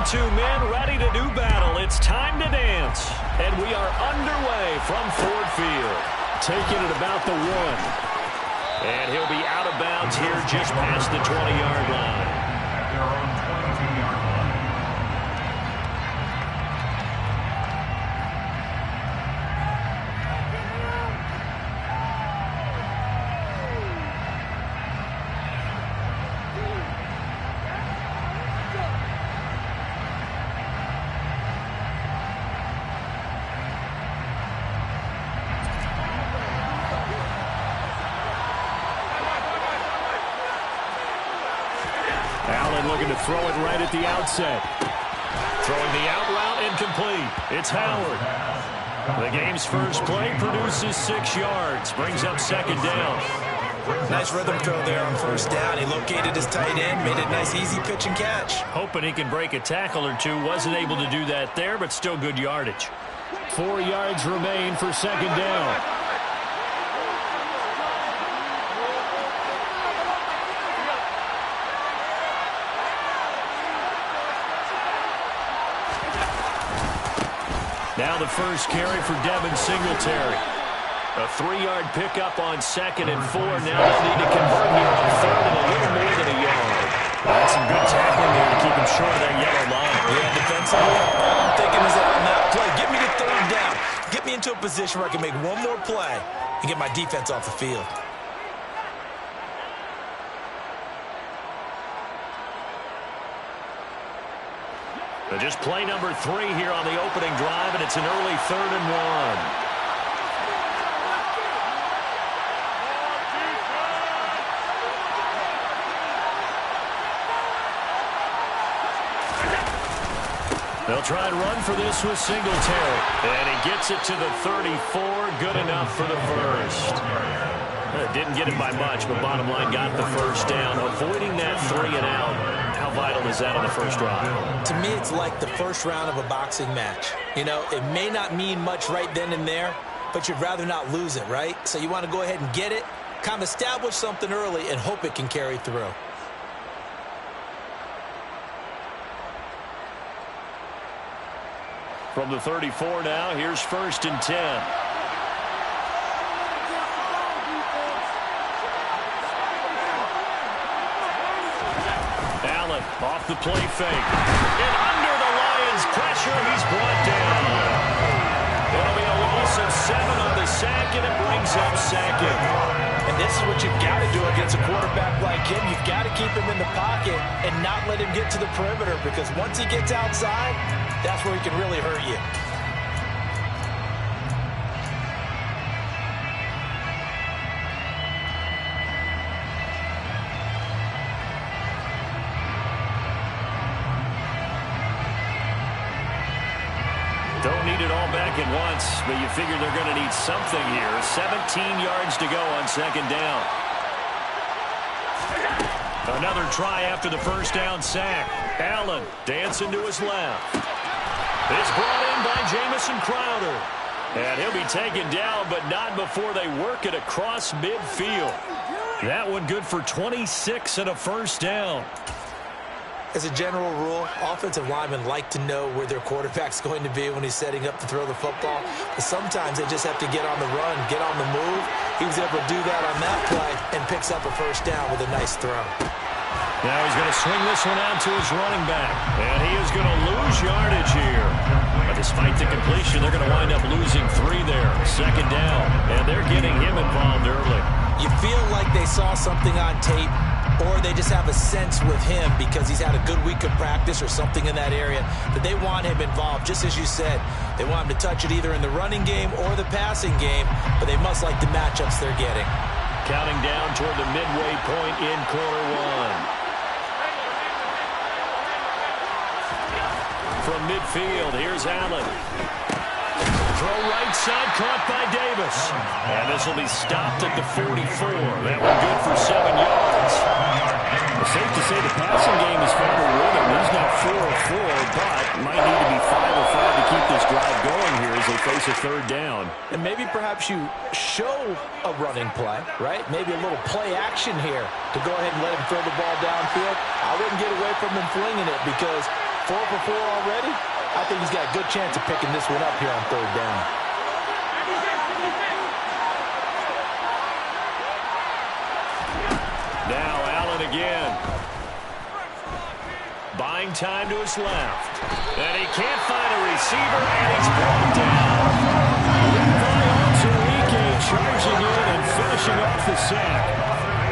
22 men ready to do battle. It's time to dance. And we are underway from Ford Field. Taking it about the 1. And he'll be out of bounds here just past the 20-yard line. At their own 22-yard line. Allen looking to throw it right at the outset. Throwing the out route incomplete. It's Howard. The game's first play produces 6 yards. Brings up 2nd down. Nice rhythm throw there on 1st down. He located his tight end, made it a nice easy pitch and catch. Hoping he can break a tackle or two. Wasn't able to do that there, but still good yardage. 4 yards remain for 2nd down. Now the first carry for Devin Singletary. A 3-yard pickup on 2nd and 4. Now they'll need to convert here on 3rd and a little more than a yard. That's some good tackling there to keep him short of that yellow line. Yeah, defensively, all I'm thinking is that on that play, get me to 3rd down. Get me into a position where I can make one more play and get my defense off the field. But just play number 3 here on the opening drive, and it's an early 3rd and 1. They'll try and run for this with Singletary. And he gets it to the 34. Good enough for the first. Didn't get it by much, but bottom line got the first down. Avoiding that 3 and out. How vital is that on the first drive? To me, it's like the first round of a boxing match. You know, it may not mean much right then and there, but you'd rather not lose it, right? So you want to go ahead and get it, kind of establish something early, and hope it can carry through. From the 34 now, here's 1st and 10. Allen off the play fake. And under the Lions' pressure, he's brought down. It'll be a loss of 7 on the sack, and it brings up 2nd. And this is what you've got to do against a quarterback like him. You've got to keep him in the pocket and not let him get to the perimeter, because once he gets outside, that's where he can really hurt you. Don't need it all back at once, but you figure they're going to need something here. 17 yards to go on 2nd down. Another try after the first down sack. Allen dancing to his left. It's brought in by Jamison Crowder. And he'll be taken down, but not before they work it across midfield. That one good for 26 and a first down. As a general rule, offensive linemen like to know where their quarterback's going to be when he's setting up to throw the football. But sometimes they just have to get on the run, get on the move. He was able to do that on that play and picks up a first down with a nice throw. Now he's going to swing this one out to his running back. And he is going to lose yardage here. But despite the completion, they're going to wind up losing 3 there. 2nd down. And they're getting him involved early. You feel like they saw something on tape, or they just have a sense with him because he's had a good week of practice or something in that area that they want him involved. Just as you said, they want him to touch it either in the running game or the passing game, but they must like the matchups they're getting. Counting down toward the midway point in quarter 1. From midfield, here's Allen. Throw right side, caught by Davis. And this will be stopped at the 44. That one good for 7 yards. It's safe to say the passing game has found a rhythm. He's now 4 of 4, but might need to be 5 of 5 to keep this drive going here as they face a 3rd down. And maybe perhaps you show a running play, right? Maybe a little play action here to go ahead and let him throw the ball downfield. I wouldn't get away from him flinging it because 4 for 4 already. I think he's got a good chance of picking this one up here on 3rd down. Now Allen again. Buying time to his left. And he can't find a receiver, and he's brought down. Levi Onwuzurike charging in and finishing off the sack.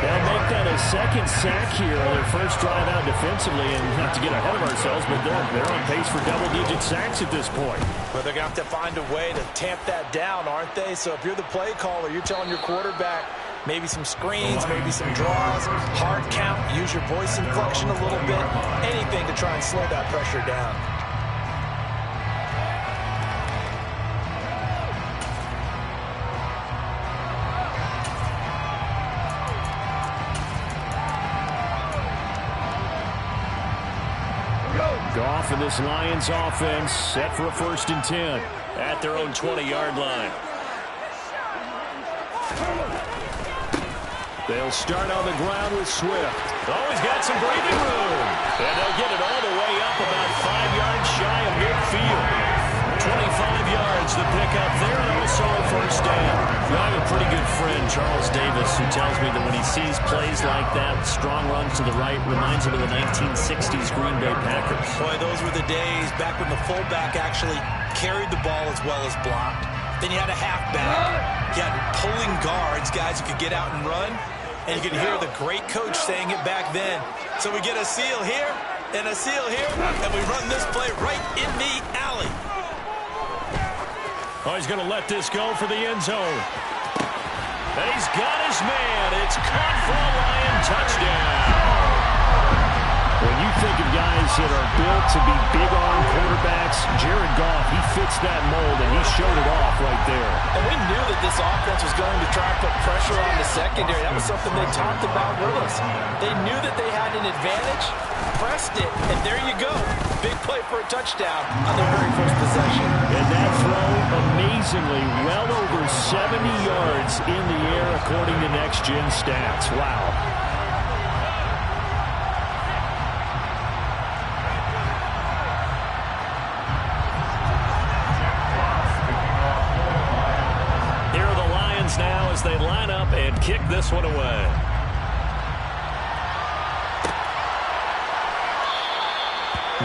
They'll make that a 2nd sack here on their first drive out defensively, and not to get ahead of ourselves, but they're on pace for double-digit sacks at this point. But they're going to have to find a way to tamp that down, aren't they? So if you're the play caller, you're telling your quarterback, maybe some screens, maybe some draws, hard count, use your voice inflection a little bit, anything to try and slow that pressure down. Goff and this Lions offense set for a 1st and 10 at their own 20-yard line. They'll start on the ground with Swift. Oh, he's got some breathing room. And they'll get it all the way up about 5 yards shy of midfield. 25 yards the pickup there, and also a 1st down. I have a pretty good friend, Charles Davis, who tells me that when he sees plays like that, strong runs to the right, reminds him of the 1960s Green Bay Packers. Boy, those were the days back when the fullback actually carried the ball as well as blocked. Then you had a halfback. You had pulling guards, guys who could get out and run. And you could hear the great coach saying it back then. So we get a seal here and a seal here, and we run this play right in the alley. Oh, he's going to let this go for the end zone. And he's got his man. It's caught for a Lion touchdown. When you think of guys that are built to be big-arm quarterbacks, Jared Goff, he fits that mold, and he showed it off right there. And we knew that this offense was going to try and put pressure on the secondary. That was something they talked about with us. They knew that they had an advantage, pressed it, and there you go. Big play for a touchdown on their very first possession. And that throw, amazingly, well over 70 yards in the air, according to Next Gen Stats. Wow. Now as they line up and kick this one away.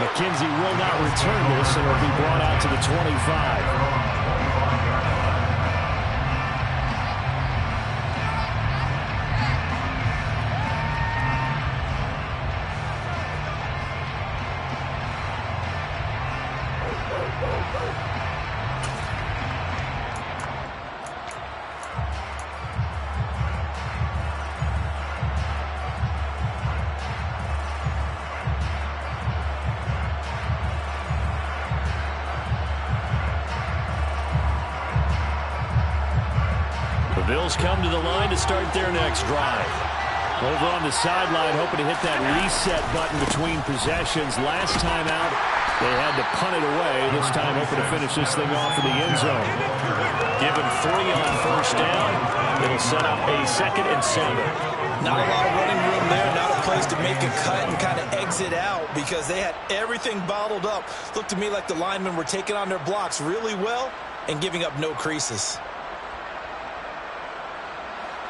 McKenzie will not return this, and it'll be brought out to the 25. Bills come to the line to start their next drive. Over on the sideline, hoping to hit that reset button between possessions. Last time out, they had to punt it away. This time, hoping to finish this thing off in the end zone. Given 3 on 1st down, it'll set up a 2nd and 7. Not a lot of running room there, not a place to make a cut and kind of exit out because they had everything bottled up. Looked to me like the linemen were taking on their blocks really well and giving up no creases.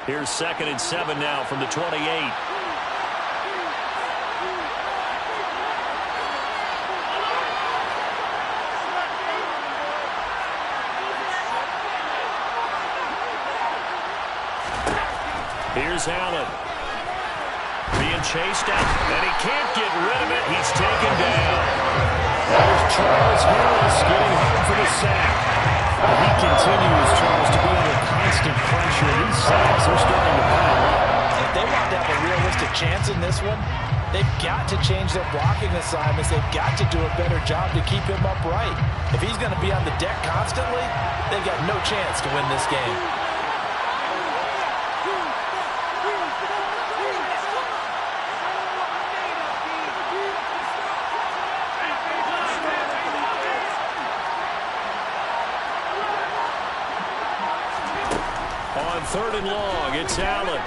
Here's 2nd and 7 now from the 28. Here's Allen. Being chased out, and he can't get rid of it. He's taken down. There's Charles Harris getting home for the sack. He continues, Charles, to be under constant pressure. These sacks are starting to pile up. If they want to have a realistic chance in this one, they've got to change their blocking assignments. They've got to do a better job to keep him upright. If he's going to be on the deck constantly, they've got no chance to win this game. On 3rd and long, it's Allen.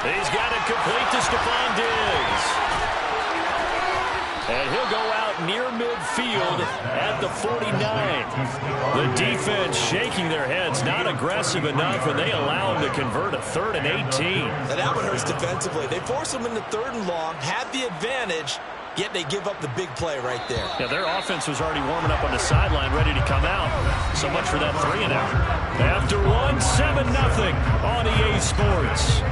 He's got it complete to Stephon Diggs. He'll go out near midfield at the 49. The defense shaking their heads, not aggressive enough, and they allow him to convert a 3rd and 18. Now that one hurts defensively. They force him into 3rd and long, have the advantage, yet they give up the big play right there. Yeah, their offense was already warming up on the sideline, ready to come out. So much for that 3 and out. After one, 7-0 on EA Sports.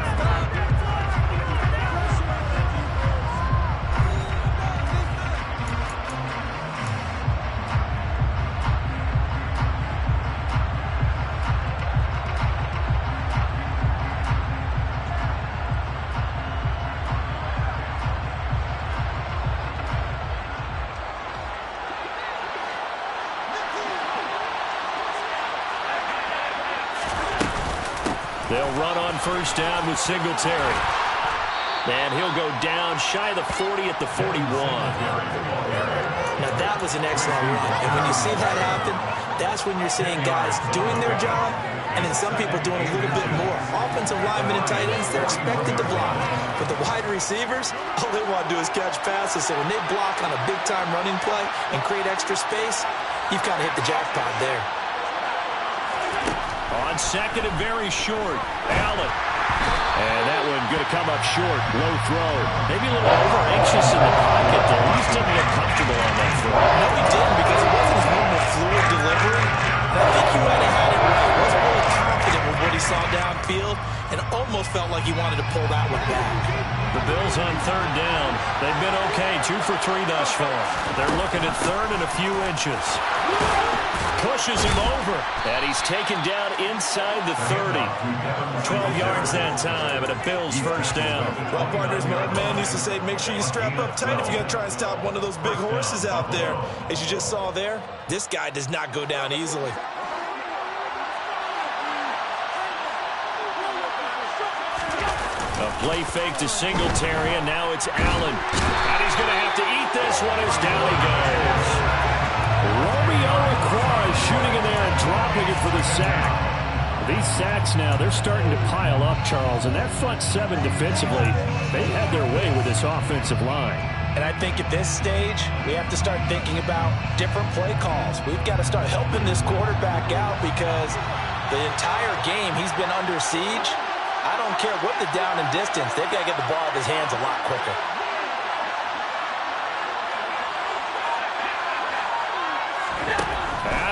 They'll run on 1st down with Singletary. And he'll go down shy of the 40 at the 41. Now that was an excellent run. And when you see that happen, that's when you're seeing guys doing their job and then some people doing a little bit more. Offensive linemen and tight ends, they're expected to block. But the wide receivers, all they want to do is catch passes. So when they block on a big-time running play and create extra space, you've kind of hit the jackpot there. On 2nd and very short, Allen. And that one going to come up short. Low throw. Maybe a little over-anxious in the pocket there. He just didn't get comfortable on that throw. No, he didn't, because it wasn't his normal fluid delivery. And I think he might have had it right. He wasn't really confident with what he saw downfield and almost felt like he wanted to pull that one back. The Bills on 3rd down. They've been okay, 2 for 3 thus far. They're looking at 3rd and a few inches. Pushes him over, and he's taken down inside the 30. 12 yards that time, and a Bills 1st down. Well, partners, my old man used to say, make sure you strap up tight if you're going to try and stop one of those big horses out there. As you just saw there, this guy does not go down easily. A play fake to Singletary, and now it's Allen. And he's going to have to eat this one as down he goes. Romeo Okwara shooting in there and dropping it for the sack. These sacks now, they're starting to pile up, Charles, and that front 7 defensively, they've had their way with this offensive line. And I think at this stage, we have to start thinking about different play calls. We've got to start helping this quarterback out because the entire game he's been under siege. I don't care what the down and distance, they've got to get the ball out of his hands a lot quicker.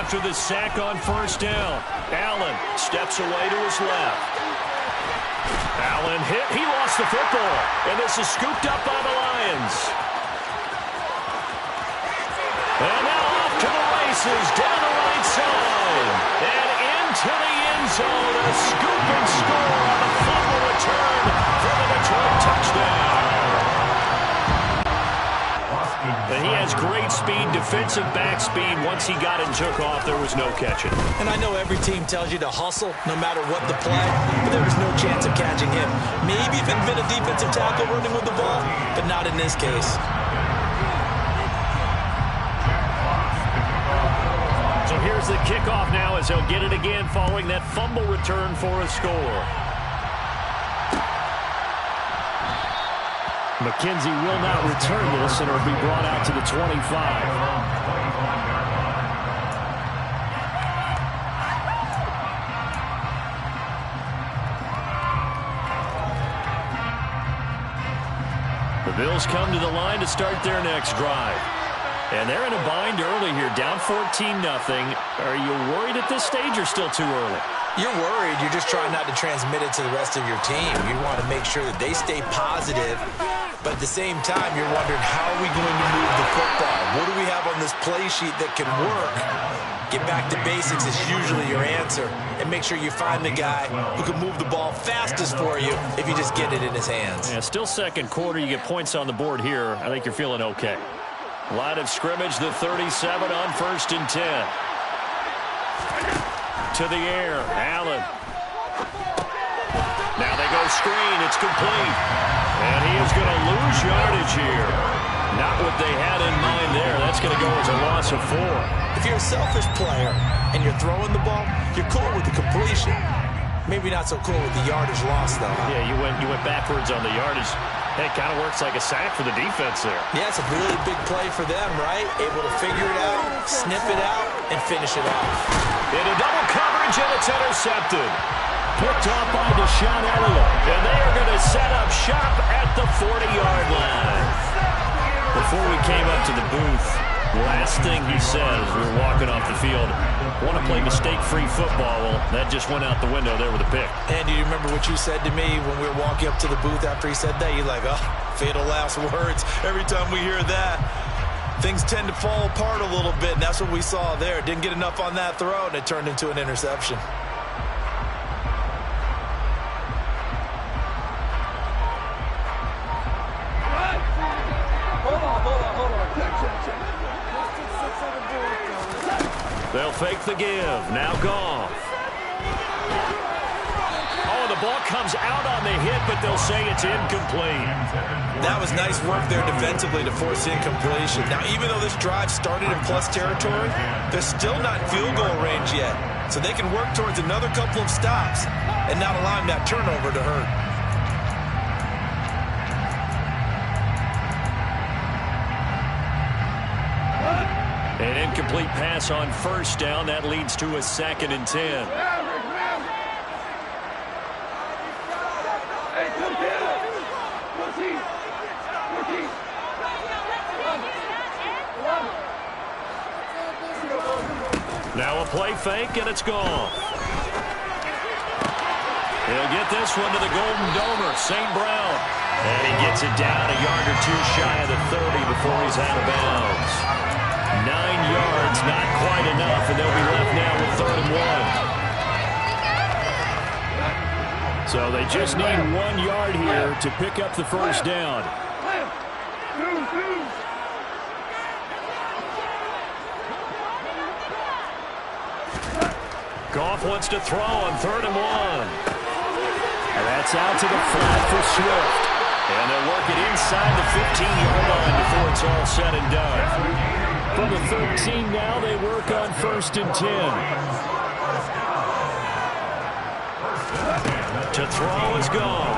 After the sack on 1st down, Allen steps away to his left. Allen hit. He lost the football, and this is scooped up by the Lions. And now off to the races, down the right side, and into the end zone. A scoop and score on the fumble return for the Detroit touchdown. And he has great speed, defensive back speed. Once he got it and took off, there was no catching. And I know every team tells you to hustle no matter what the play, but there was no chance of catching him. Maybe if it had been a defensive tackle running with the ball, but not in this case. So here's the kickoff now as he'll get it again following that fumble return for a score. McKenzie will not return this, and it'll be brought out to the 25. The Bills come to the line to start their next drive. And they're in a bind early here, down 14-0. Are you worried at this stage or still too early? You're worried. You're just trying not to transmit it to the rest of your team. You want to make sure that they stay positive, but at the same time, you're wondering, how are we going to move the football? What do we have on this play sheet that can work? Get back to basics is usually your answer, and make sure you find the guy who can move the ball fastest for you if you just get it in his hands. Yeah, still 2nd quarter. You get points on the board here. I think you're feeling okay. Line of scrimmage, the 37 on 1st and 10. To the air, Allen. Now they go screen, it's complete. And he is going to lose yardage here. Not what they had in mind there. That's going to go as a loss of 4. If you're a selfish player and you're throwing the ball, you're cool with the completion. Maybe not so cool with the yardage loss, though. Yeah, you went backwards on the yardage. It kind of works like a sack for the defense there. Yeah, it's a really big play for them, right? Able to figure it out, snip it out, and finish it off. Into double coverage, and it's intercepted. Picked off by Deshaun Elliott. And they are going to set up shop at the 40-yard line. Before we came up to the booth, last thing he said as we were walking off the field, want to play mistake-free football. Well, that just went out the window there with a pick. And do you remember what you said to me when we were walking up to the booth after he said that? You're like, oh, fatal last words. Every time we hear that, things tend to fall apart a little bit, and that's what we saw there. Didn't get enough on that throw, and it turned into an interception. They'll fake the give. Now Goff. Oh, the ball comes out on the hit, but they'll say it's incomplete. That was nice work there defensively to force incompletion. Now, even though this drive started in plus territory, they're still not in field goal range yet. So they can work towards another couple of stops and not allowing that turnover to hurt. An incomplete pass on first down. That leads to a 2nd and 10. Now a play fake, and it's gone. He'll get this one to the Golden Domer, St. Brown. And he gets it down a yard or two shy of the 30 before he's out of bounds. 9 yards, not quite enough, and they'll be left now with 3rd and 1. So they just need 1 yard here to pick up the first down. Goff wants to throw on 3rd and 1. And that's out to the flat for Swift. And they'll work it inside the 15-yard line before it's all said and done. From the 13 now, they work on 1st and 10. To throw is Goff.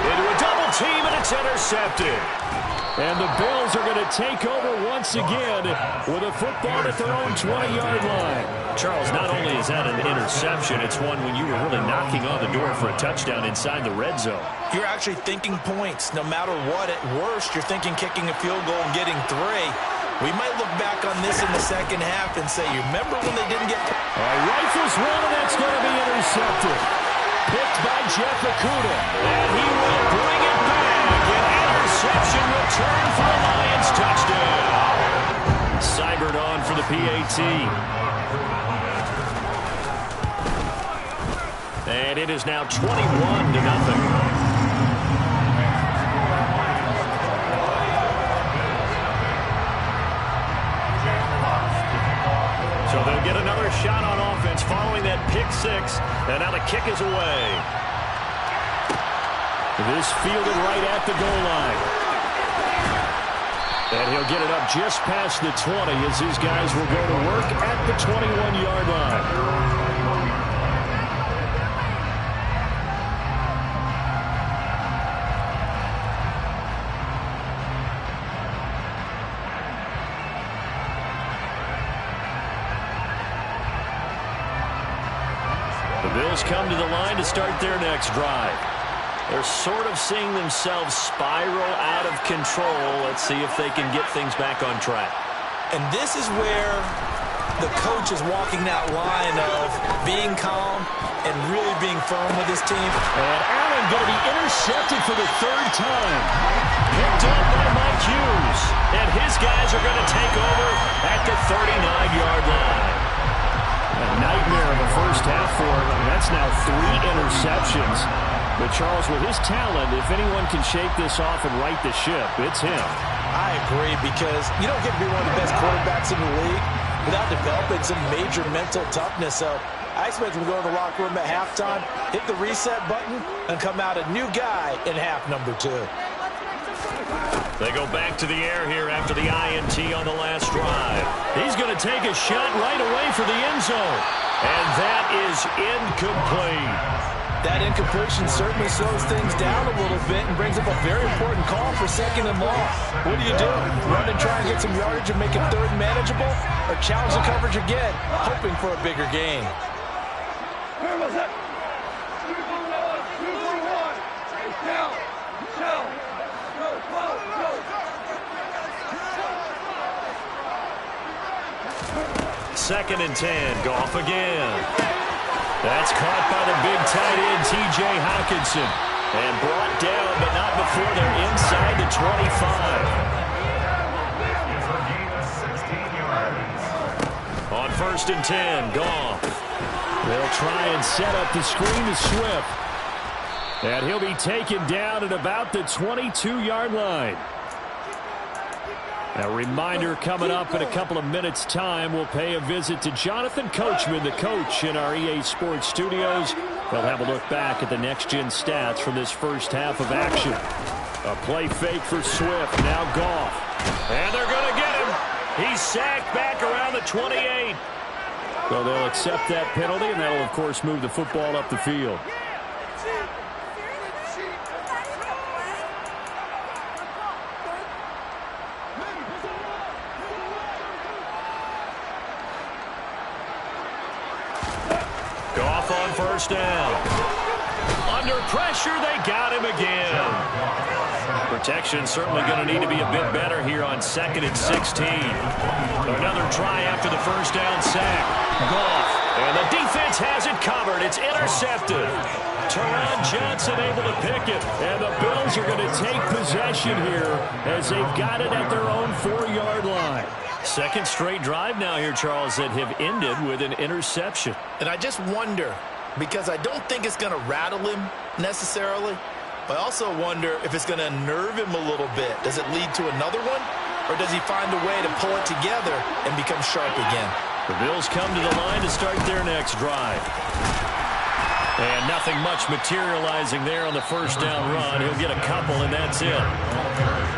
Into a double team, and it's intercepted. And the Bills are going to take over once again with a football at their own 20-yard line. Charles, not only is that an interception, it's one when you were really knocking on the door for a touchdown inside the red zone. You're actually thinking points. No matter what, at worst, you're thinking kicking a field goal and getting 3. We might look back on this in the second half and say, you remember when they didn't get... Rifles one, and that's going to be intercepted. Picked by Jeff Okudah. And he will bring it back. An interception return for a Lions touchdown. Seibert on for the PAT. And it is now 21-0. So they'll get another shot on offense following that pick 6. And now the kick is away. This fielded right at the goal line. And he'll get it up just past the 20 as his guys will go to work at the 21-yard line. The Bills come to the line to start their next drive. They're sort of seeing themselves spiral out of control. Let's see if they can get things back on track. And this is where the coach is walking that line of being calm and really being firm with his team. And Allen going to be intercepted for the 3rd time. Picked up by Mike Hughes. And his guys are going to take over at the 39-yard line. A nightmare of a first half for him. That's now 3 interceptions. But Charles, with his talent, if anyone can shake this off and right the ship, it's him. I agree, because you don't get to be one of the best quarterbacks in the league without developing some major mental toughness. So I expect him to go to the locker room at halftime, hit the reset button, and come out a new guy in half number 2. They go back to the air here after the INT on the last drive. He's going to take a shot right away for the end zone. And that is incomplete. That incompletion certainly slows things down a little bit and brings up a very important call for 2nd and long. What do you do? Run and try and get some yardage and make it 3rd manageable? Or challenge the coverage again, hoping for a bigger gain? Second and 10. Goff again. That's caught by the big tight end, T.J. Hockenson. And brought down, but not before they're inside the 25. On 1st and 10, Goff. They'll try and set up the screen to Swift. And he'll be taken down at about the 22-yard line. A reminder coming up in a couple of minutes' time. We'll pay a visit to Jonathan Coachman, the coach in our EA Sports studios. They'll have a look back at the next-gen stats from this first half of action. A play fake for Swift. Now Goff. And they're going to get him. He's sacked back around the 28. So they'll accept that penalty, and that'll, of course, move the football up the field. Goff on 1st down. Under pressure, they got him again. Protection certainly going to need to be a bit better here on 2nd and 16. Another try after the 1st down sack. Goff, and the defense has it covered. It's intercepted. Teron Johnson able to pick it, and the Bills are going to take possession here as they've got it at their own 4-yard line. Second straight drive now here, Charles, that have ended with an interception. And I just wonder, because I don't think it's going to rattle him necessarily, but I also wonder if it's going to nerve him a little bit. Does it lead to another one? Or does he find a way to pull it together and become sharp again? The Bills come to the line to start their next drive. And nothing much materializing there on the 1st down run. He'll get a couple, and that's it.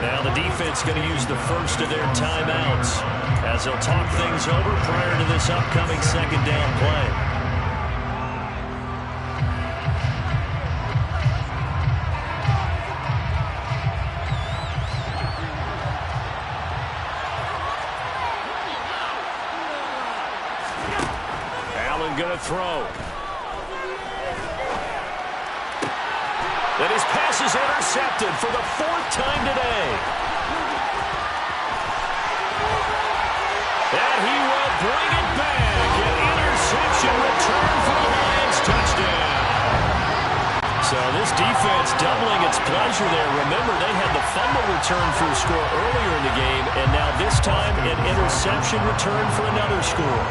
Now the defense going to use the first of their timeouts as they'll talk things over prior to this upcoming 2nd down play. Allen going to throw. And his pass is intercepted for the 4th time today. And he will bring it back. An interception return for the Lions. Touchdown. So this defense doubling its pleasure there. Remember, they had the fumble return for a score earlier in the game, and now this time an interception return for another score.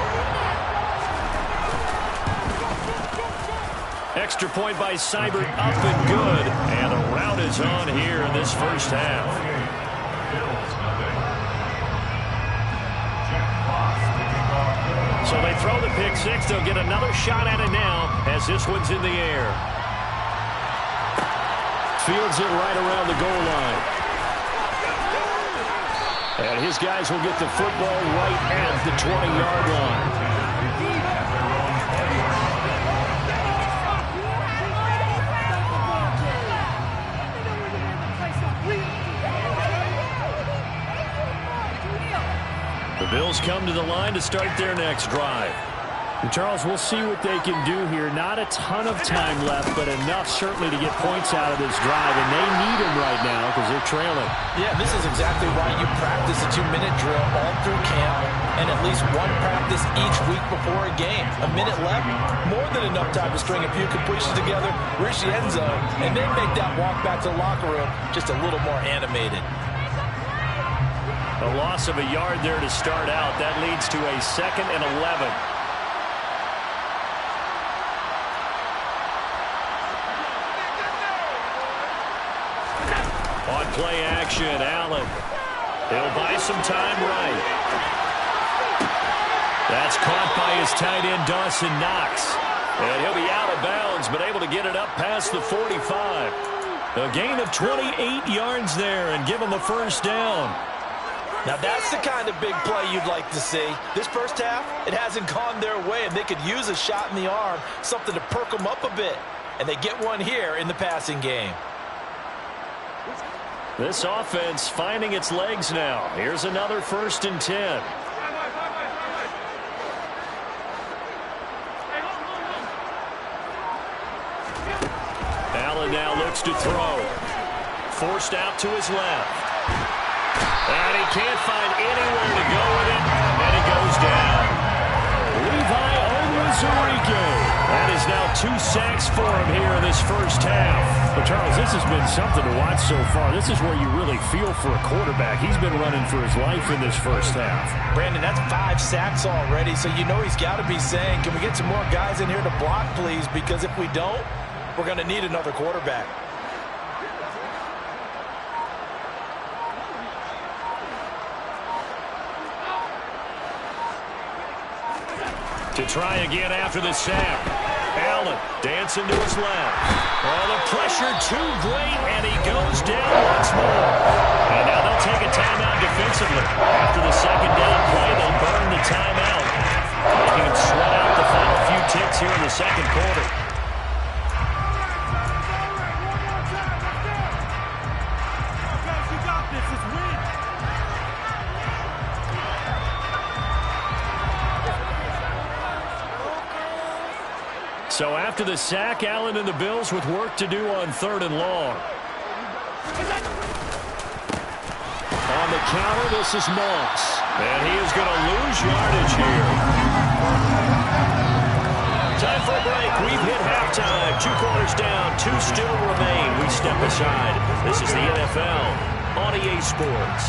Extra point by Seibert, up and good. And the rout is on here in this first half. So they throw the pick six. They'll get another shot at it now as this one's in the air. Fields it right around the goal line. And his guys will get the football right at the 20-yard line. The Bills come to the line to start their next drive. And Charles, we'll see what they can do here. Not a ton of time left, but enough certainly to get points out of this drive. And they need them right now because they're trailing. Yeah, this is exactly why you practice a 2-minute drill all through camp and at least one practice each week before a game. A minute left, more than enough time to string a few completions together, reach the end zone, and then make that walk back to the locker room just a little more animated. A loss of a yard there to start out. That leads to a 2nd and 11. On play action, Allen. He'll buy some time right. That's caught by his tight end, Dawson Knox. And he'll be out of bounds, but able to get it up past the 45. A gain of 28 yards there and give him the first down. Now that's the kind of big play you'd like to see. This first half, it hasn't gone their way, and they could use a shot in the arm, something to perk them up a bit. and they get one here in the passing game. This offense finding its legs now. Here's another 1st and 10. Allen now looks to throw. Forced out to his left. And he can't find anywhere to go with it, and it goes down. Levi Onwuzurike. That is now 2 sacks for him here in this first half. But Charles, this has been something to watch so far. This is where you really feel for a quarterback. He's been running for his life in this first half. Brandon, that's 5 sacks already, so you know he's got to be saying, can we get some more guys in here to block, please? Because if we don't, we're going to need another quarterback. To try again after the sack. Allen dancing to his left. Oh, the pressure too great, and he goes down once more. And now they'll take a timeout defensively. After the second down play, they'll burn the timeout, making him sweat out the final few ticks here in the second quarter. So after the sack, Allen and the Bills with work to do on 3rd and long. On the counter, this is Moss. And he is going to lose yardage here. Time for a break. We've hit halftime. 2 quarters down. 2 still remain. We step aside. This is the NFL on EA Sports.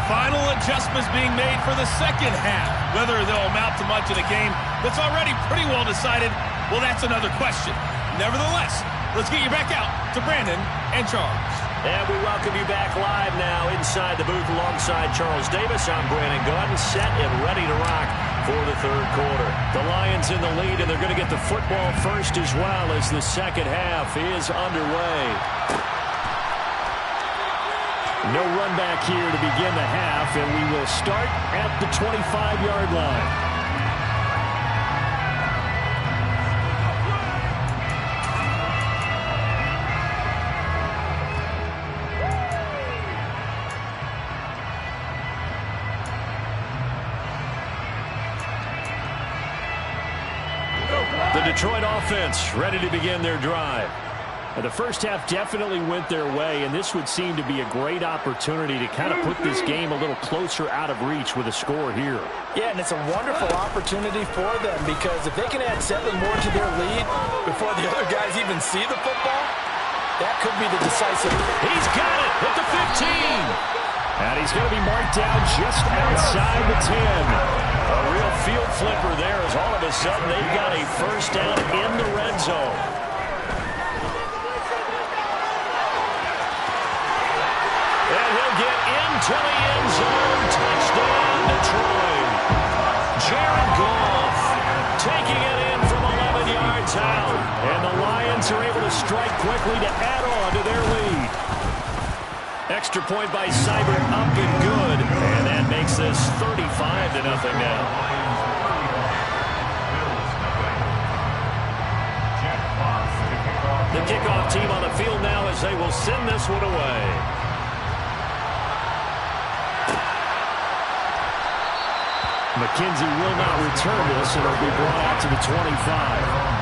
Final adjustments being made for the second half. Whether they'll amount to much in a game that's already pretty well decided, well, that's another question. Nevertheless, let's get you back out to Brandon and Charles. And we welcome you back live now inside the booth alongside Charles Davis. I'm Brandon Gaudin, set and ready to rock for the 3rd quarter. The Lions in the lead, and they're going to get the football first as well as the second half is underway. No run back here to begin the half, and we will start at the 25-yard line. The Detroit offense ready to begin their drive. The first half definitely went their way, and this would seem to be a great opportunity to kind of put this game a little closer out of reach with a score here. Yeah, and it's a wonderful opportunity for them because if they can add 7 more to their lead before the other guys even see the football, that could be the decisive. He's got it at the 15. And he's going to be marked down just outside the 10. A real field flipper there as all of a sudden they've got a first down in the red zone. And he'll get into the end zone. Touchdown, Detroit. Jared Goff taking it in from 11 yards out. And the Lions are able to strike quickly to add on to their lead. Extra point by Seibert up and good. And that makes this 35-0 now. The kickoff team on the field now as they will send this one away. McKenzie will not return this, and it'll be brought out to the 25.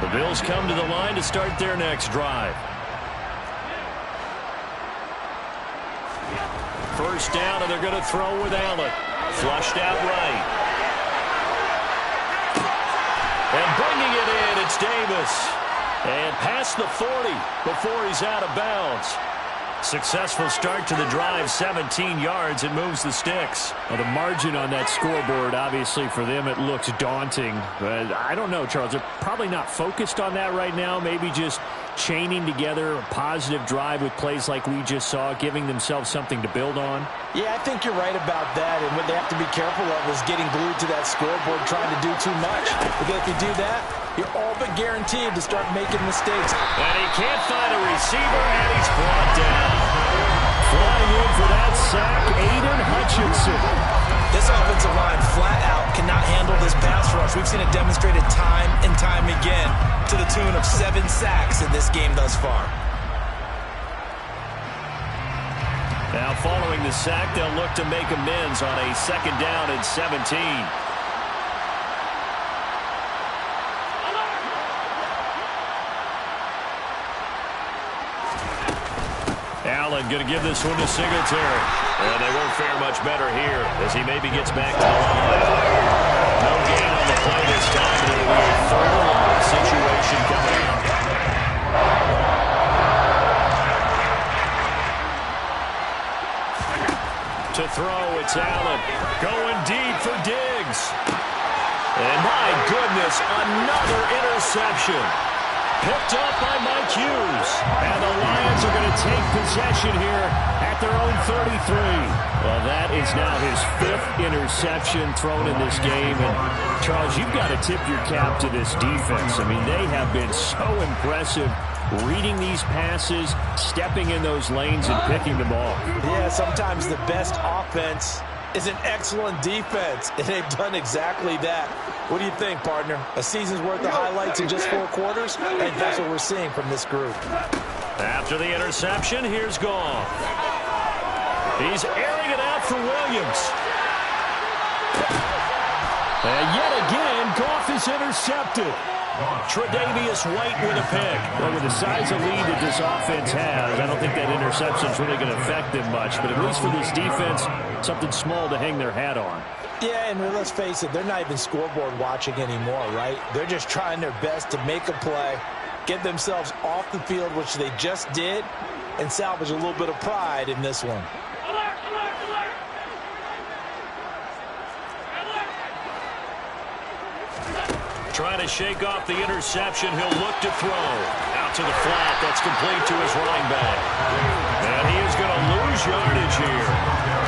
The Bills come to the line to start their next drive. First down, and they're going to throw with Allen. Flushed out right. And bringing it in, it's Davis. And past the 40 before he's out of bounds. Successful start to the drive, 17 yards, and moves the sticks. Well, the margin on that scoreboard, obviously for them, it looks daunting. But I don't know, Charles. They're probably not focused on that right now. Maybe just chaining together a positive drive with plays like we just saw, giving themselves something to build on. Yeah, I think you're right about that. And what they have to be careful of is getting glued to that scoreboard, trying to do too much. Because if you do that, you're all but guaranteed to start making mistakes. And he can't find a receiver, and he's brought down. Flying in for that sack, Aiden Hutchinson. This offensive line flat out cannot handle this pass rush. We've seen it demonstrated time and time again to the tune of 7 sacks in this game thus far. Now following the sack, they'll look to make amends on a 2nd down and 17. Allen going to give this one to Singletary. And they won't fare much better here as he maybe gets back to the line. No gain on the play this time, and it'll be a 3rd and long situation coming up. To throw, it's Allen. Going deep for Diggs. And my goodness, another interception. Picked up by Mike Hughes. And the Lions are going to take possession here at their own 33. Well, that is now his 5th interception thrown in this game. And, Charles, you've got to tip your cap to this defense. I mean, they have been so impressive reading these passes, stepping in those lanes, and picking them off. Yeah, sometimes the best offense is an excellent defense, and they've done exactly that. What do you think, partner? A season's worth of highlights in just 4 quarters? I think that's what we're seeing from this group. After the interception, here's Goff. He's airing it out for Williams. And yet again, Goff is intercepted. Tre'Davious White with a pick. Well, with the size of lead that this offense has, I don't think that interception is really going to affect them much. But at least for this defense, something small to hang their hat on. Yeah, and let's face it, they're not even scoreboard watching anymore, right? They're just trying their best to make a play, get themselves off the field, which they just did, and salvage a little bit of pride in this one. Trying to shake off the interception. He'll look to throw. Out to the flat. That's complete to his running back. And he is going to lose yardage here.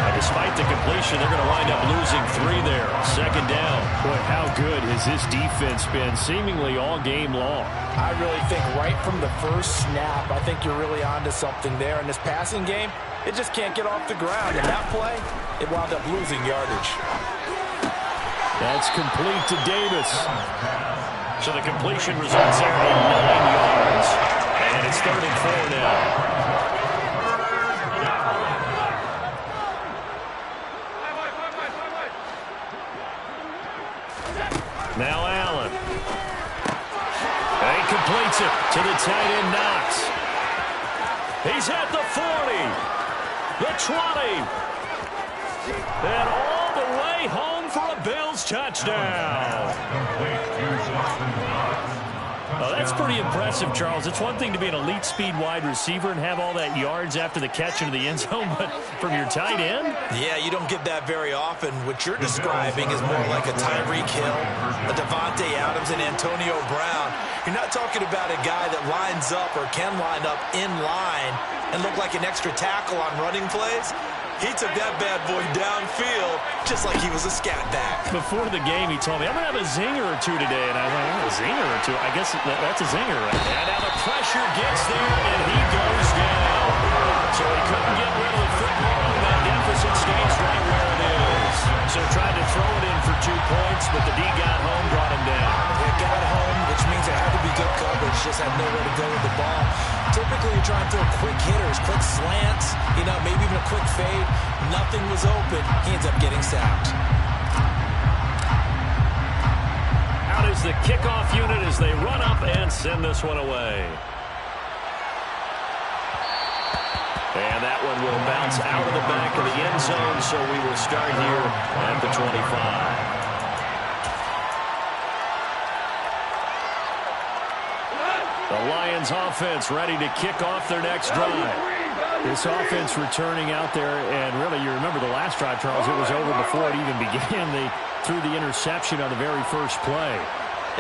And despite the completion, they're going to wind up losing 3 there. 2nd down. Boy, how good has this defense been seemingly all game long? I really think right from the first snap, I think you're really onto something there. In this passing game, it just can't get off the ground. And that play, it wound up losing yardage. That's complete to Davis. So the completion results there in 9 yards. And it's 3rd and 4 now. Now Allen. And he completes it to the tight end Knox. He's at the 40. The 20. And all the way home for a Bills touchdown. Oh, that's pretty impressive, Charles. It's one thing to be an elite speed wide receiver and have all that yards after the catch into the end zone, but from your tight end? Yeah, you don't get that very often. What you're describing is more like a Tyreek Hill, a Devontae Adams, and Antonio Brown. You're not talking about a guy that lines up or can line up in line and look like an extra tackle on running plays. He took that bad boy downfield just like he was a scat back. Before the game, he told me, I'm going to have a zinger or 2 today. And I went, a zinger or 2? I guess that's a zinger, right? And now the pressure gets there, and he goes down. So he couldn't get rid of the football, and that deficit stays right where it is. So tried to throw it in for 2 points, but the D got home, brought him down. It got home, which means it had to be good coverage. Just had nowhere to go with the ball. Typically, you're trying to throw quick hitters, quick slants, maybe even a quick fade. Nothing was open. He ends up getting sacked. Out is the kickoff unit as they run up and send this one away. And that one will bounce out of the back of the end zone, so we will start here at the 25. The Lions offense ready to kick off their next drive. This offense returning out there, and really, you remember the last drive, Charles, it was over before it even began. They threw the interception on the very first play.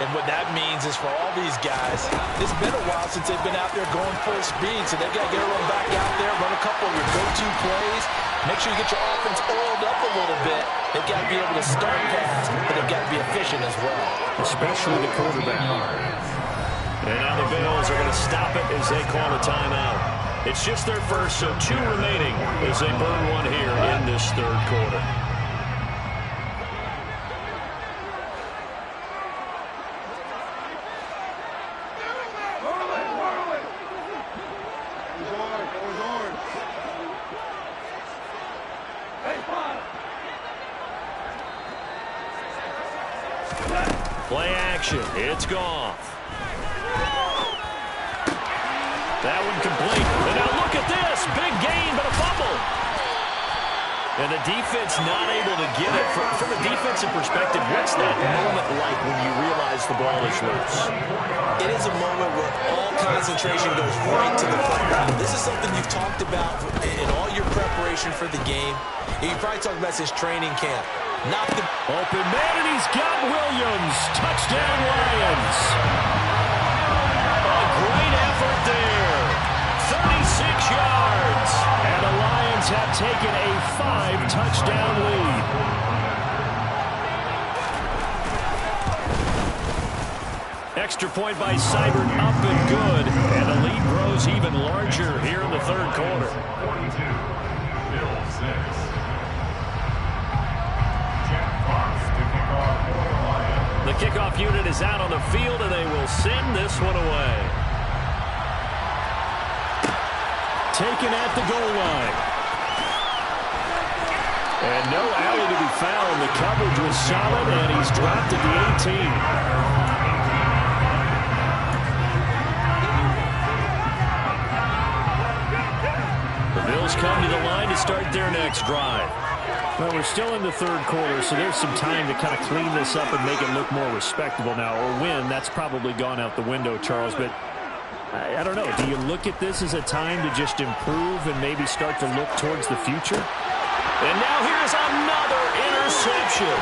And what that means is for all these guys, it's been a while since they've been out there going full speed, so they've got to get everyone back out there, run a couple of your go-to plays, make sure you get your offense oiled up a little bit. They've got to be able to start fast, but they've got to be efficient as well. Especially the quarterback. And now the Bills are going to stop it as they call a timeout. It's just their first, so 2 remaining as they burn one here in this third quarter. Play action. It's Goff. That one complete. And now look at this. Big gain, but a fumble. And the defense not able to get it. From a defensive perspective, what's that moment like when you realize the ball is loose? It is a moment where all concentration goes right to the playground. This is something you've talked about in all your preparation for the game. You probably talked about since training camp. Knocked the open man, and he's got Williams. Touchdown, Lions. A great effort there. 36 yards. And the Lions have taken a 5-touchdown lead. Extra point by Seibert, up and good. And the lead grows even larger here in the third quarter. 42, Bills 6. The kickoff unit is out on the field, and they will send this one away. Taken at the goal line. And no alley to be found. The coverage was solid, and he's dropped at the 18. The Bills come to the line to start their next drive. Well, we're still in the third quarter, so there's some time to kind of clean this up and make it look more respectable now. Or win, that's probably gone out the window, Charles. But I don't know. Do you look at this as a time to just improve and maybe start to look towards the future? And now here's another interception.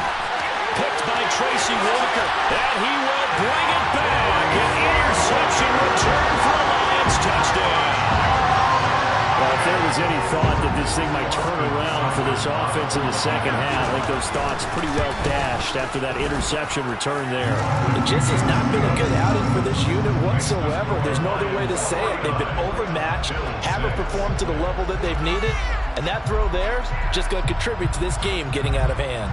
Picked by Tracy Walker. And he will bring it back. An interception return for a Lions touchdown. Well, if there was any thought that this thing might turn around for this offense in the second half, I think those thoughts pretty well dashed after that interception return there. It just has not been a good outing for this unit whatsoever. There's no other way to say it. They've been overmatched, haven't performed to the level that they've needed, and that throw there is just going to contribute to this game getting out of hand.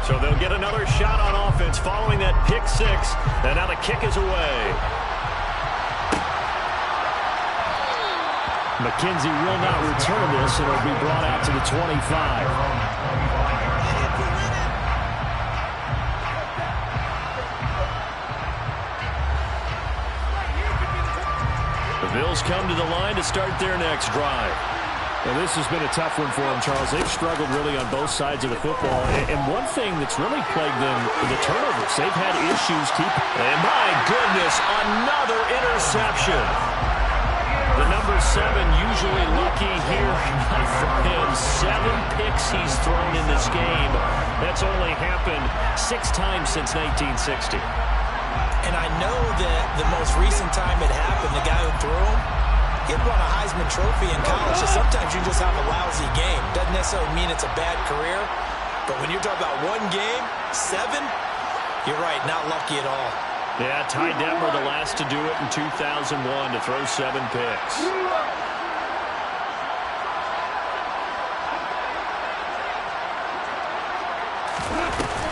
So they'll get another shot on offense following that pick six. And now the kick is away. McKenzie will not return this, and it'll be brought out to the 25. The Bills come to the line to start their next drive. Well, this has been a tough one for them, Charles. They've struggled really on both sides of the football. And one thing that's really plagued them, the turnovers. They've had issues keeping. And my goodness, another interception. The number 7 usually lucky here for him. 7 picks he's thrown in this game. That's only happened 6 times since 1960. And I know that the most recent time it happened, the guy who threw him, he'd won a Heisman Trophy in college, so sometimes you just have a lousy game. Doesn't necessarily mean it's a bad career, but when you're talking about one game, 7, you're right, not lucky at all. Yeah, Ty Detmer the last to do it in 2001 to throw 7 picks.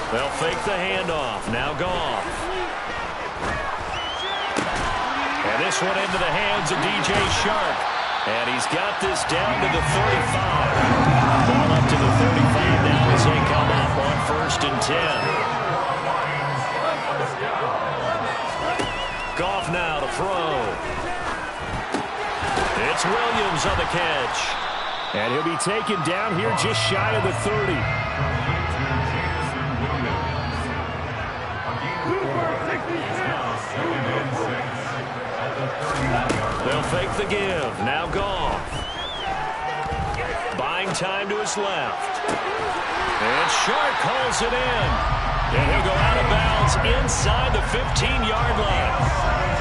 They'll fake the handoff. Now Goff. And this one into the hands of DJ Shark. And he's got this down to the 35. Ball up to the 35 now as they come up on 1st and 10. Goff now to throw. It's Williams on the catch. And he'll be taken down here just shy of the 30. They'll fake the give. Now Goff. Buying time to his left. And Shark calls it in. And he'll go out of bounds inside the 15-yard line.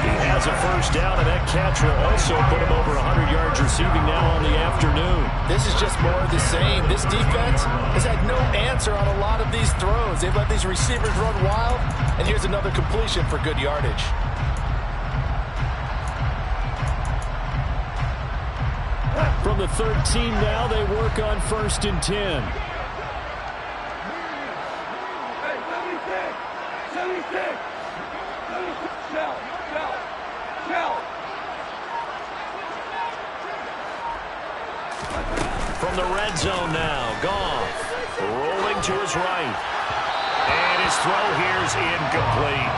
He has a first down, and that catch will also put him over 100 yards receiving now on the afternoon. This is just more of the same. This defense has had no answer on a lot of these throws. They've let these receivers run wild, and here's another completion for good yardage. From the 13 now, they work on 1st and 10. From the red zone now, Goff rolling to his right. And his throw here's incomplete.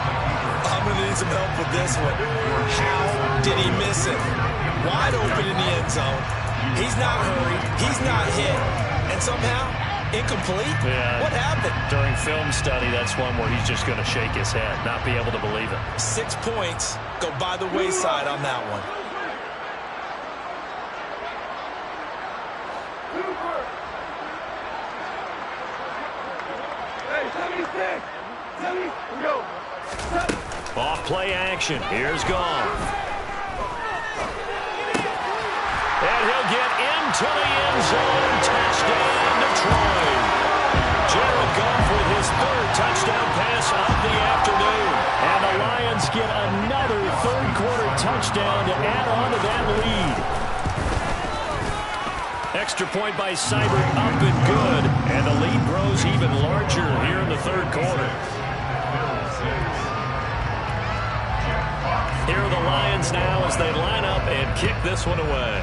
I'm going to need some help with this one. How did he miss it? Wide open in the end zone. He's not hurried. He's not hit. And somehow, incomplete? Yeah. What happened? During film study, that's one where he's just going to shake his head, not be able to believe it. 6 points go by the wayside on that one. Off play action. Here's Goff. And he'll get into the end zone. Touchdown, Detroit. Jared Goff with his 3rd touchdown pass of the afternoon. And the Lions get another third-quarter touchdown to add on to that lead. Extra point by Seibert, up and good. And the lead grows even larger here in the 3rd quarter. Here are the Lions now as they line up and kick this one away.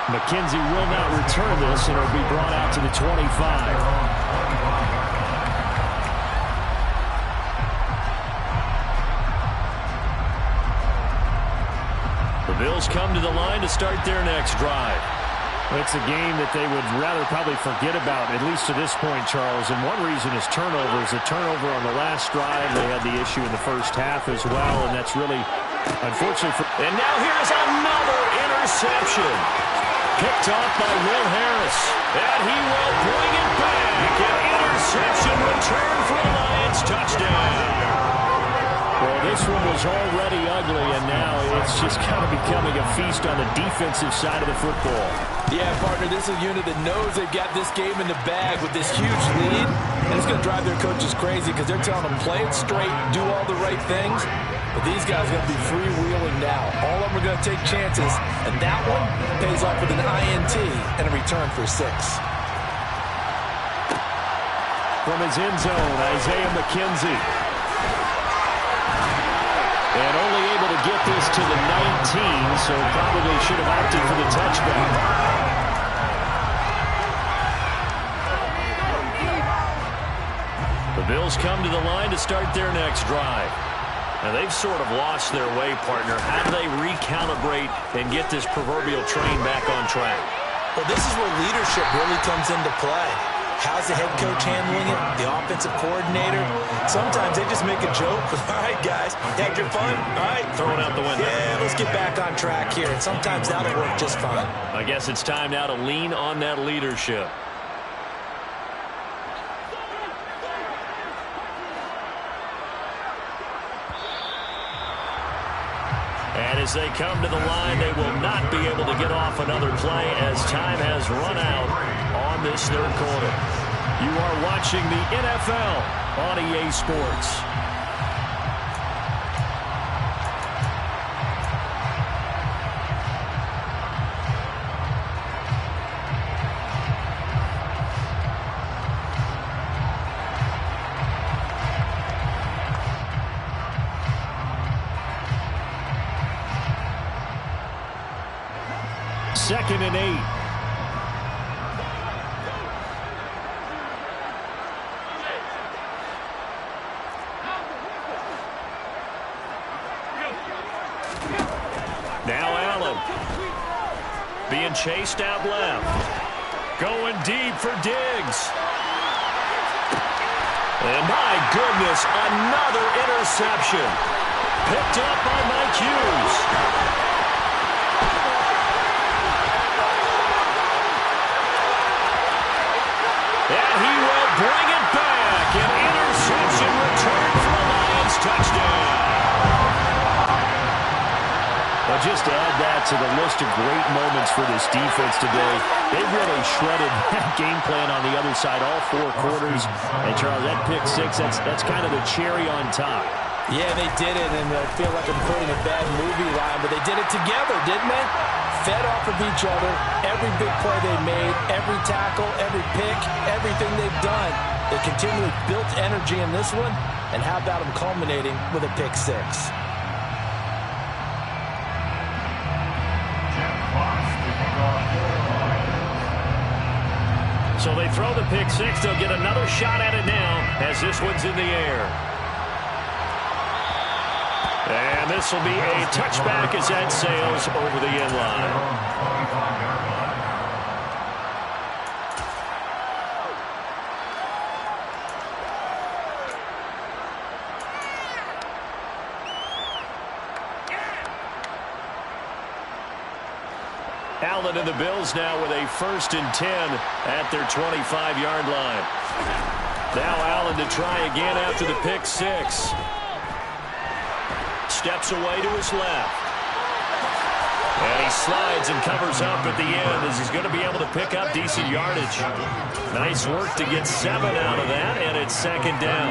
McKenzie will not return this, and it'll be brought out to the 25. The Bills come to the line to start their next drive. It's a game that they would rather probably forget about, at least to this point, Charles. And one reason is turnovers. A turnover on the last drive. They had the issue in the first half as well, and that's really unfortunate. And now here's another interception. Picked off by Will Harris. And he will bring it back. An interception return for a Lions touchdown. Well, this one was already ugly, and now it's just kind of becoming a feast on the defensive side of the football. Yeah, partner, this is a unit that knows they've got this game in the bag with this huge lead, and it's going to drive their coaches crazy because they're telling them play it straight, do all the right things. But these guys are going to be freewheeling now. All of them are going to take chances, and that one pays off with an INT and a return for 6. From his end zone, Isaiah McKenzie. And only able to get this to the 19, so probably should have opted for the touchback. The Bills come to the line to start their next drive. Now, they've sort of lost their way, partner. How do they recalibrate and get this proverbial train back on track? Well, this is where leadership really comes into play. How's the head coach handling it? The offensive coordinator? Sometimes they just make a joke. All right, guys, you had your fun? All right. Throw it out the window. Yeah, let's get back on track here. And sometimes that'll work just fine. I guess it's time now to lean on that leadership. And as they come to the line, they will not be able to get off another play as time has run out on this 3rd quarter. You are watching the NFL on EA Sports. Second and 8. Now Allen being chased out left. Going deep for Diggs. And my goodness, another interception. Picked up by Mike Hughes. just add that to the list of great moments for this defense today. They really shredded that game plan on the other side all 4 quarters. And, Charles, that pick 6, that's kind of the cherry on top. Yeah, they did it, and I feel like I'm quoting a bad movie line, but they did it together, didn't they? Fed off of each other, every big play they made, every tackle, every pick, everything they've done. They continually built energy in this one, and how about them culminating with a pick 6? So they throw the pick 6. They'll get another shot at it now as this one's in the air. And this will be a touchback as that sails over the end line. Allen and the Bills now with a 1st and 10 at their 25-yard line. Now Allen to try again after the pick 6. Steps away to his left. And he slides and covers up at the end as he's going to be able to pick up decent yardage. Nice work to get 7 out of that, and it's 2nd down.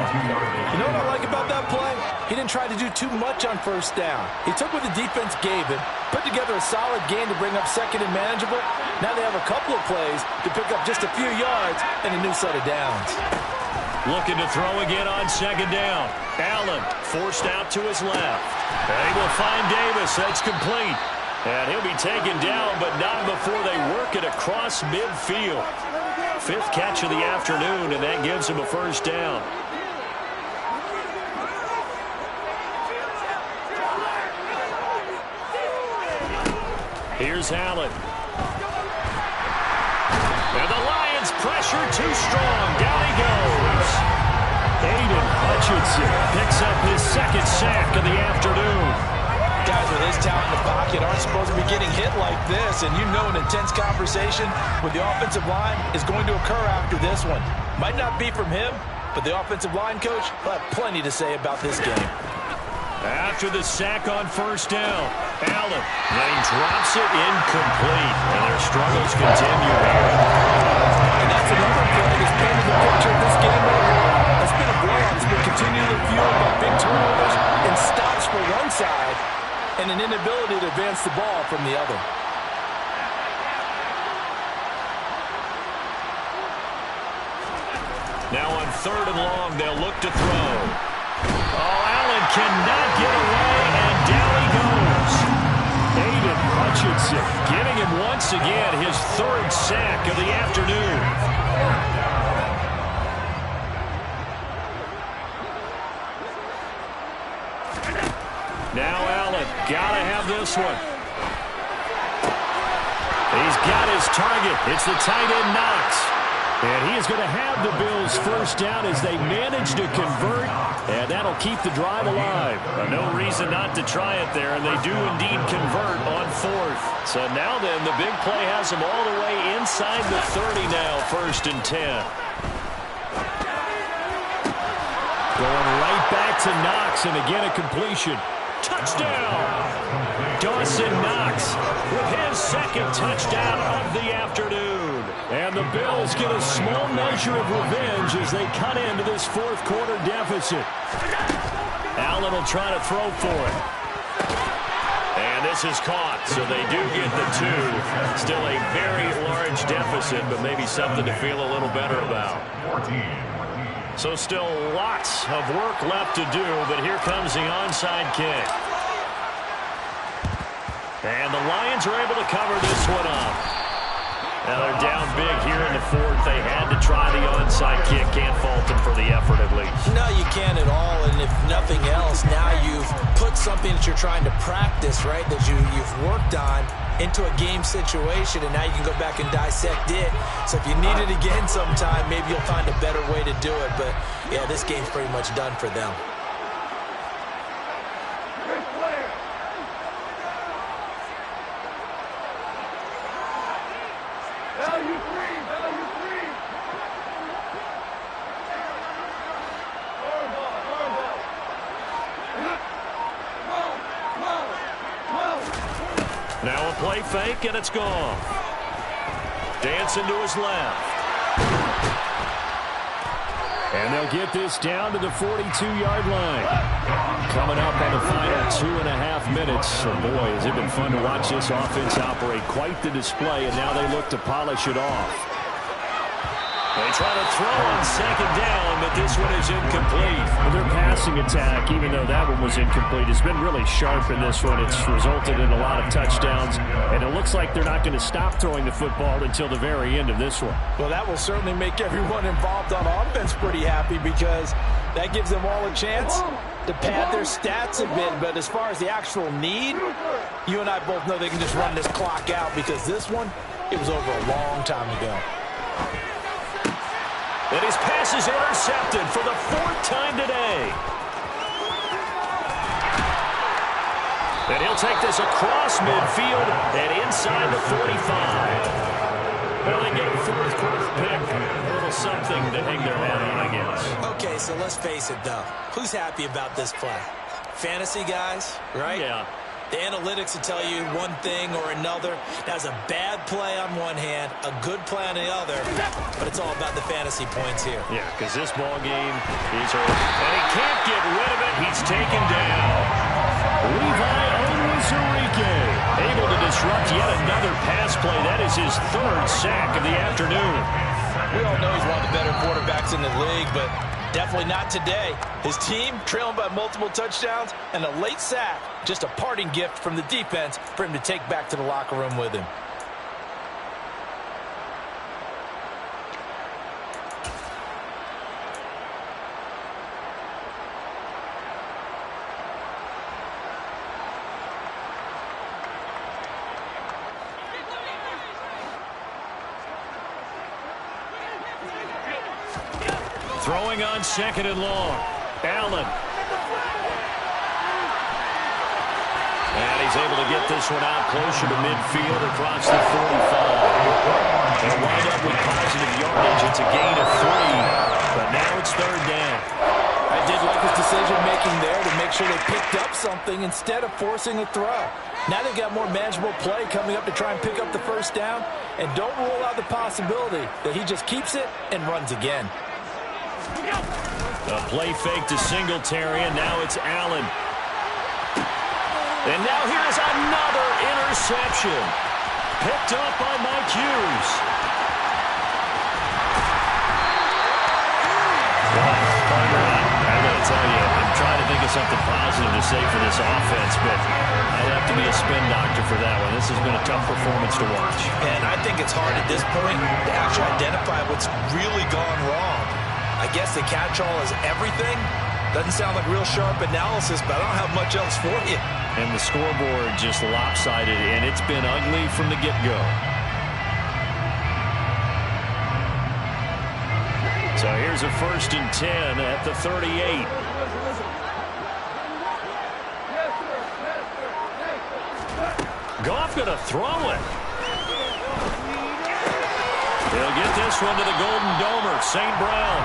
You know what I like about that play? He didn't try to do too much on 1st down. He took what the defense gave him, put together a solid game to bring up 2nd and manageable. Now they have a couple of plays to pick up just a few yards and a new set of downs. Looking to throw again on 2nd down. Allen forced out to his left. They will find Davis. That's complete. And he'll be taken down, but not before they work it across midfield. 5th catch of the afternoon, and that gives him a 1st down. Here's Allen. And the Lions pressure too strong. Down he goes. Aiden Hutchinson picks up his 2nd sack of the afternoon. Guys with his talent in the pocket aren't supposed to be getting hit like this, and you know an intense conversation with the offensive line is going to occur after this one. Might not be from him, but the offensive line coach will have plenty to say about this game. After the sack on 1st down, Allen then drops it incomplete, and their struggles continue here. And that's another play that's painted the picture of this game overall. It's been a blowout that's been continually fueled by big turnovers and stops for one side and an inability to advance the ball from the other. Now on 3rd and long, they'll look to throw. Oh, Allen cannot get away, and down he goes. Aiden Hutchinson giving him once again his 3rd sack of the afternoon. Now Allen, gotta have this one. He's got his target. It's the tight end Knox. And he is going to have the Bills 1st down as they manage to convert, and that'll keep the drive alive. No reason not to try it there, and they do indeed convert on 4th. So now then, the big play has them all the way inside the 30 now, 1st and 10. Going right back to Knox, and again a completion. Touchdown! Dawson Knox with his 2nd touchdown of the afternoon. And the Bills get a small measure of revenge as they cut into this 4th quarter deficit. Allen will try to throw for it. And this is caught, so they do get the 2. Still a very large deficit, but maybe something to feel a little better about. So still lots of work left to do, but here comes the onside kick. And the Lions are able to cover this one up. Now they're down big here in the 4th. They had to try the onside kick. Can't fault them for the effort at least. No, you can't at all. And if nothing else, now you've put something that you're trying to practice, right, that you've worked on into a game situation, and now you can go back and dissect it. So if you need it again sometime, maybe you'll find a better way to do it. But, yeah, this game's pretty much done for them. Now a play fake, and it's gone. Dancing to his left. And they'll get this down to the 42-yard line. Coming up on the final 2.5 minutes. And boy, has it been fun to watch this offense operate. Quite the display, and now they look to polish it off. They try to throw on second down, but this one is incomplete. Well, their passing attack, even though that one was incomplete, has been really sharp in this one. It's resulted in a lot of touchdowns, and it looks like they're not going to stop throwing the football until the very end of this one. Well, that will certainly make everyone involved on offense pretty happy because that gives them all a chance to pad their stats a bit. But as far as the actual need, you and I both know they can just run this clock out because this one, it was over a long time ago. And his pass is intercepted for the 4th time today. And he'll take this across midfield and inside the 45. Well, they get a 4th quarter pick. A little something to hang their hat on, I guess. Okay, so let's face it, though. Who's happy about this play? Fantasy guys, right? Yeah. The analytics will tell you one thing or another. That's a bad play on one hand, a good play on the other, but it's all about the fantasy points here. Yeah, because this ball game is over. And he can't get rid of it. He's taken down. Levi Onwuzurike Able to disrupt yet another pass play. That is his 3rd sack of the afternoon. We all know he's one of the better quarterbacks in the league, but definitely not today. His team trailing by multiple touchdowns and a late sack. Just a parting gift from the defense for him to take back to the locker room with him. Throwing on 2nd and long. Allen. And he's able to get this one out closer to midfield across the 45. They'll wind up with positive yardage. It's a gain of 3, but now it's 3rd down. I did like his decision-making there to make sure they picked up something instead of forcing a throw. Now they've got more manageable play coming up to try and pick up the 1st down, and don't rule out the possibility that he just keeps it and runs again. A play fake to Singletary, and now it's Allen. And now here's another interception. Picked up by Mike Hughes. I got to tell you, I'm trying to think of something positive to say for this offense, but I'd have to be a spin doctor for that one. This has been a tough performance to watch. And I think it's hard at this point to actually identify what's really gone wrong. I guess the catch-all is everything. Doesn't sound like real sharp analysis, but I don't have much else for you. And the scoreboard just lopsided, and it's been ugly from the get-go. So here's a 1st and 10 at the 38. Goff gonna throw it. They'll get this one to the Golden Domer, St. Brown.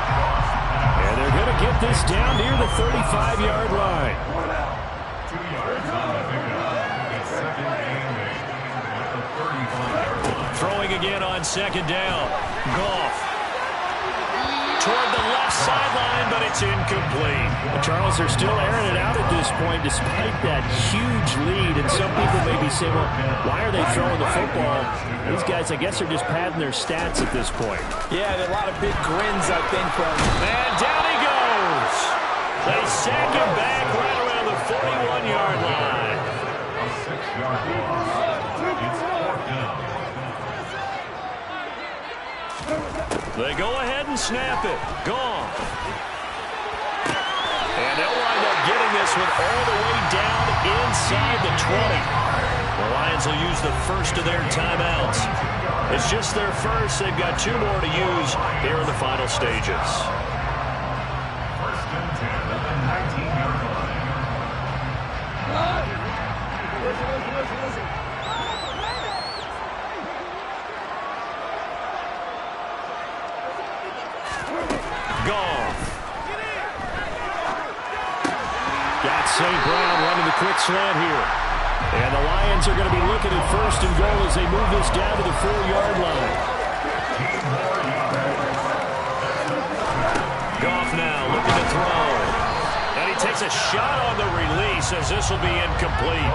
And they're going to get this down near the 35-yard line. 2 yards on the pickup. It's 2nd and 8 at the 35-yard line. Throwing again on 2nd down. Goff toward the left sideline, but it's incomplete. Well, Charles, they're still airing it out at this point despite that huge lead. And some people may be saying, well, why are they throwing the football? These guys, I guess, are just padding their stats at this point. Yeah, there are a lot of big grins, I think, from... And down he goes. They sack him back right around the 41-yard line. A 6-yard loss. It's 4th down. They go ahead and snap it. Gone. And they'll wind up getting this one all the way down inside the 20. The Lions will use the first of their timeouts. It's just their first. They've got 2 more to use here in the final stages. 1st and 10 at the 19-yard line. Goff. Got St. Brown running the quick slant here. And the Lions are going to be looking at first and goal as they move this down to the 4-yard line. Goff now looking to throw. And he takes a shot on the release as this will be incomplete.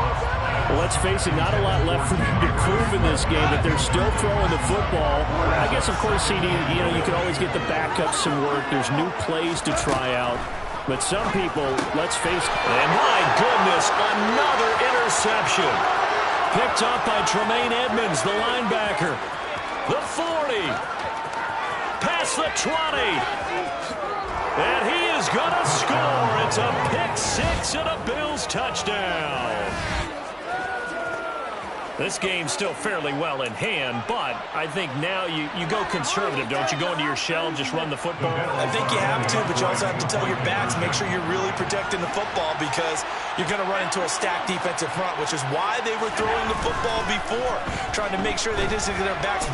Well, let's face it, not a lot left for them to prove in this game, but they're still throwing the football. I guess, of course, CD, you can always get the backups some work. There's new plays to try out. But some people, let's face it. And my goodness, another interception. Picked up by Tremaine Edmonds, the linebacker. The 40. Past the 20. And he is going to score. It's a pick six and a Bills touchdown. This game's still fairly well in hand, but I think now you go conservative, don't you? Go into your shell and just run the football? I think you have to, but you also have to tell your backs, make sure you're really protecting the football because you're going to run into a stacked defensive front, which is why they were throwing the football before, trying to make sure they didn't get their backs,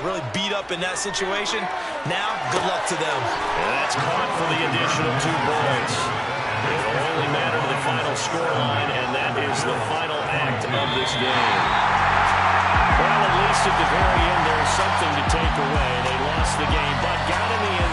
really beat up in that situation. Now, good luck to them. And that's caught for the additional 2 points. It'll only matter to the final scoreline, and that is the final act of this game. Well, at least at the very end, there's something to take away. They lost the game, but got in the end